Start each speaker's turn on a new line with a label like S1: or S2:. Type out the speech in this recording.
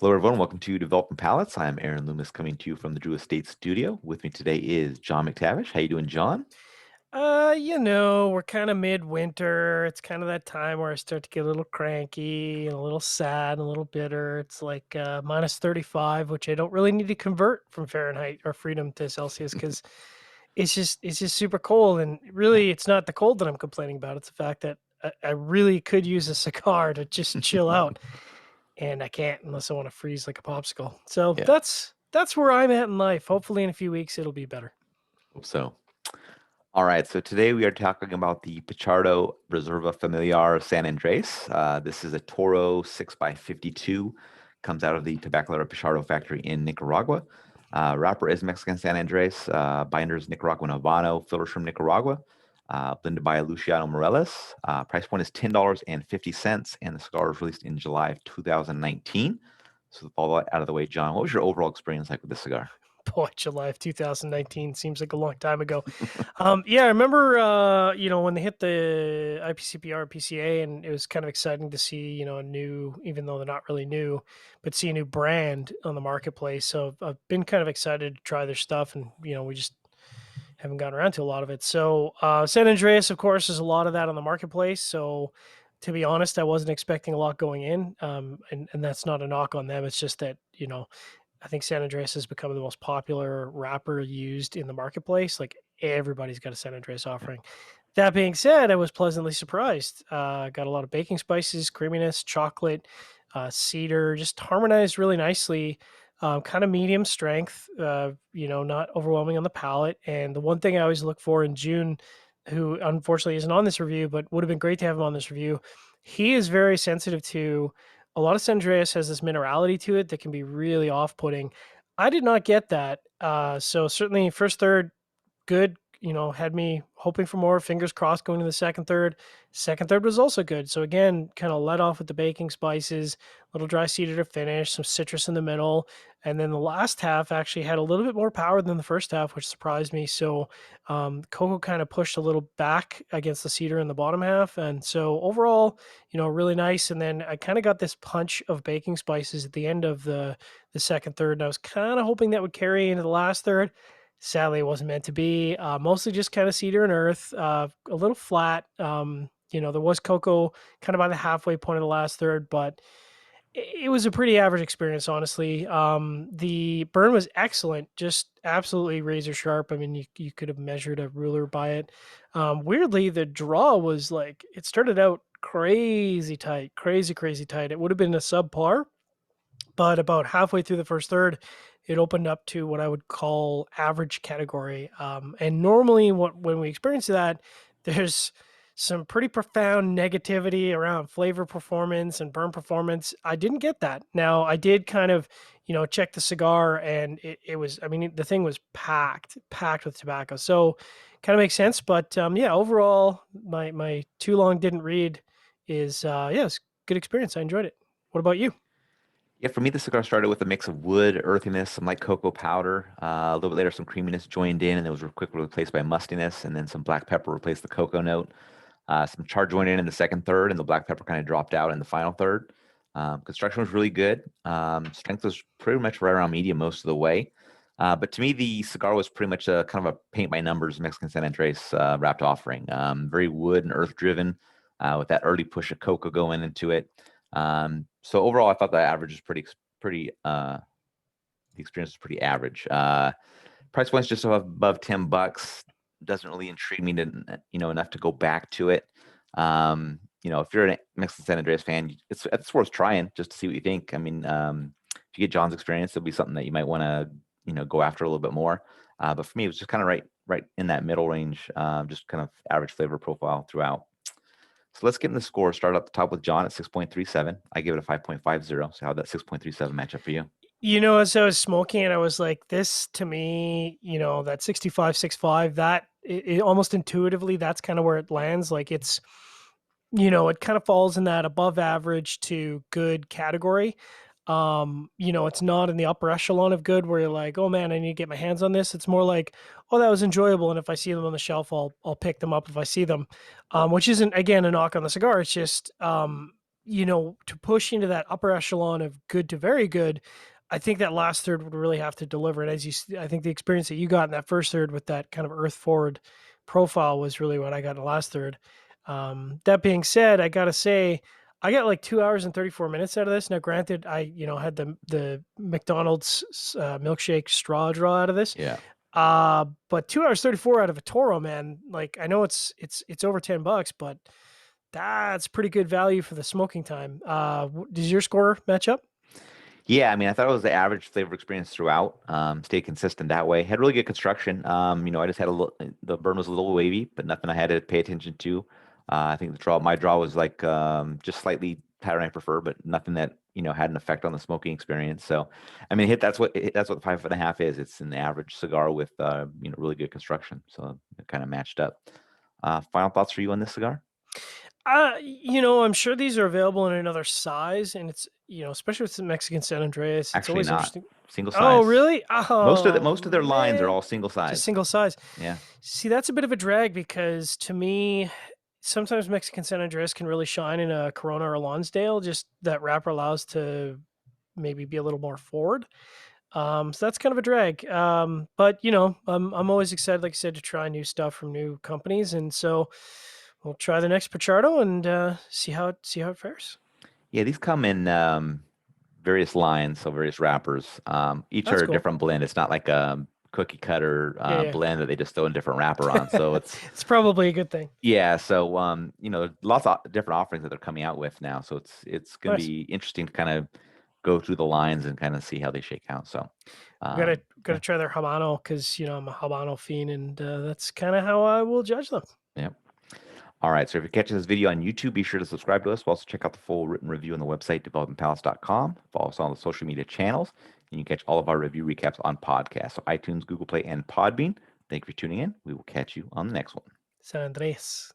S1: Hello, everyone. Welcome to Developing Palates. I'm Aaron Loomis coming to you from the Drew Estate studio. With me today is John McTavish. How you doing, John?
S2: We're kind of midwinter. It's kind of that time where I start to get a little cranky and a little sad and a little bitter. It's like minus 35, which I don't really need to convert from Fahrenheit or freedom to Celsius because it's just super cold. And
S1: Yeah.
S2: really, it's not the cold that I'm complaining about. It's the fact that I really could use a cigar to just chill out, and I can't unless I want to freeze like a popsicle. So
S1: Yeah.
S2: that's where I'm at in life. Hopefully, in a few weeks, it'll be better.
S1: Hope so. All right. So today we are talking about the Pichardo Reserva Familiar San Andres. This is a Toro 6x52. Comes out of the Tabacalera Pichardo factory in Nicaragua. Wrapper is Mexican San Andres. Binders Nicaraguan Habano. Filters from Nicaragua. Blended by Luciano Morales. Price point is $10.50, and the cigar was released in July of 2019. So, with all that out of the way, John, what was your overall experience like with this cigar?
S2: Boy, July of 2019 seems like a long time ago. Yeah, I remember, when they hit the IPCPR, PCA, and it was kind of exciting to see, a new, even though they're not really new, but see a new brand on the marketplace. So I've been kind of excited to try their stuff, and we just haven't gotten around to a lot of it. So San Andreas, of course, is a lot of that on the marketplace. So to be honest, I wasn't expecting a lot going in, and that's not a knock on them. It's just that I think San Andreas has become the most popular wrapper used in the marketplace. Like everybody's got a San Andreas
S1: Yeah.
S2: offering. That being said, I was pleasantly surprised. Got a lot of baking spices, creaminess, chocolate, cedar, just harmonized really nicely. Kind of medium strength, not overwhelming on the palate. And the one thing I always look for in June, who unfortunately isn't on this review, but would have been great to have him on this review, he is very sensitive to a lot of San Andreas has this minerality to it that can be really off-putting. I did not get that. So certainly first third, good, had me hoping for more, fingers crossed going to the second third. Second third was also good. So again, kind of let off with the baking spices, little dry cedar to finish, some citrus in the middle. And then the last half actually had a little bit more power than the first half, which surprised me. So cocoa kind of pushed a little back against the cedar in the bottom half. And so overall, really nice. And then I kind of got this punch of baking spices at the end of the second third. And I was kind of hoping that would carry into the last third. Sadly, it wasn't meant to be. Mostly just kind of cedar and earth, a little flat. There was cocoa kind of by the halfway point of the last third, but it was a pretty average experience, honestly. The burn was excellent, just absolutely razor sharp. I mean, you could have measured a ruler by it. Weirdly, the draw was like it started out crazy tight, crazy, crazy tight. It would have been a subpar, but about halfway through the first third, it opened up to what I would call average category. And normally, when we experience that, there's some pretty profound negativity around flavor performance and burn performance. I didn't get that. Now, I did kind of, check the cigar, and it was, I mean, the thing was packed with tobacco. So, kind of makes sense. But yeah, overall, my too long didn't read is yeah, it's a good experience. I enjoyed it. What about you?
S1: Yeah, for me, the cigar started with a mix of wood, earthiness, some light cocoa powder. A little bit later, some creaminess joined in, and it was quickly replaced by mustiness, and then some black pepper replaced the cocoa note. Some char joined in the second third, and the black pepper kind of dropped out in the final third. Construction was really good. Strength was pretty much right around medium most of the way. But to me, the cigar was pretty much a kind of a paint by numbers Mexican San Andres wrapped offering. Very wood and earth driven, with that early push of cocoa going into it. So overall, I thought the average was pretty. The experience was pretty average. Price point's just above $10. Doesn't really intrigue me to enough to go back to it. If you're a Mexican San Andreas fan, it's worth trying just to see what you think. I mean, if you get John's experience, it'll be something that you might want to go after a little bit more. But for me, it was just kind of right in that middle range, just kind of average flavor profile throughout. So let's get in the score. Start at the top with John at 6.37. I give it a 5.50. So how that 6.37 match up for you?
S2: As I was smoking it, I was like, this to me, that 65, 65, that it almost intuitively, that's kind of where it lands. Like it kind of falls in that above average to good category. It's not in the upper echelon of good where you're like, oh man, I need to get my hands on this. It's more like, oh, that was enjoyable. And if I see them on the shelf, I'll pick them up if I see them. Which isn't again a knock on the cigar. It's just to push into that upper echelon of good to very good, I think that last third would really have to deliver. And I think the experience that you got in that first third with that kind of earth forward profile was really what I got in the last third. That being said, I gotta say, I got like 2 hours and 34 minutes out of this. Now, granted, I had the McDonald's milkshake straw draw out of this,
S1: Yeah.
S2: but 2 hours 34 out of a Toro, man. Like I know it's over $10, but that's pretty good value for the smoking time. Does your score match up?
S1: Yeah, I mean, I thought it was the average flavor experience throughout. Stayed consistent that way. Had really good construction. I just had a little, the burn was a little wavy, but nothing I had to pay attention to. I think my draw was like just slightly tighter than I prefer, but nothing that had an effect on the smoking experience. So, I mean, that's what 5.5 is. It's an average cigar with really good construction. So it kind of matched up. Final thoughts for you on this cigar?
S2: I'm sure these are available in another size, and it's especially with the Mexican San Andreas, it's
S1: Actually,
S2: always
S1: not
S2: interesting.
S1: single
S2: Oh,
S1: size.
S2: really?
S1: Most
S2: Oh
S1: of their lines are
S2: man,
S1: all single
S2: just
S1: size.
S2: single size.
S1: Yeah.
S2: See, that's a bit of a drag because to me, sometimes Mexican San Andreas can really shine in a Corona or a Lonsdale. Just that wrapper allows to maybe be a little more forward. So that's kind of a drag. But I'm always excited, like I said, to try new stuff from new companies, and so we'll try the next Pichardo and see how it fares.
S1: Yeah, these come in various lines, so various wrappers. Each
S2: That's
S1: are a
S2: cool.
S1: different blend. It's not like a cookie cutter
S2: Yeah, yeah.
S1: blend that they just throw a different wrapper on. So it's
S2: It's probably a good thing.
S1: yeah. So lots of different offerings that they're coming out with now. So it's going to
S2: Nice.
S1: be interesting to kind of go through the lines and kind of see how they shake out. So
S2: Gotta
S1: yeah,
S2: gotta try their Habano because I'm a Habano fiend, and that's kind of how I will judge them.
S1: yeah. All right. So if you're catching this video on YouTube, be sure to subscribe to us. We'll also check out the full written review on the website, developmentpalace.com. Follow us on the social media channels, and you can catch all of our review recaps on podcasts, so iTunes, Google Play, and Podbean. Thank you for tuning in. We will catch you on the next one.
S2: San Andres.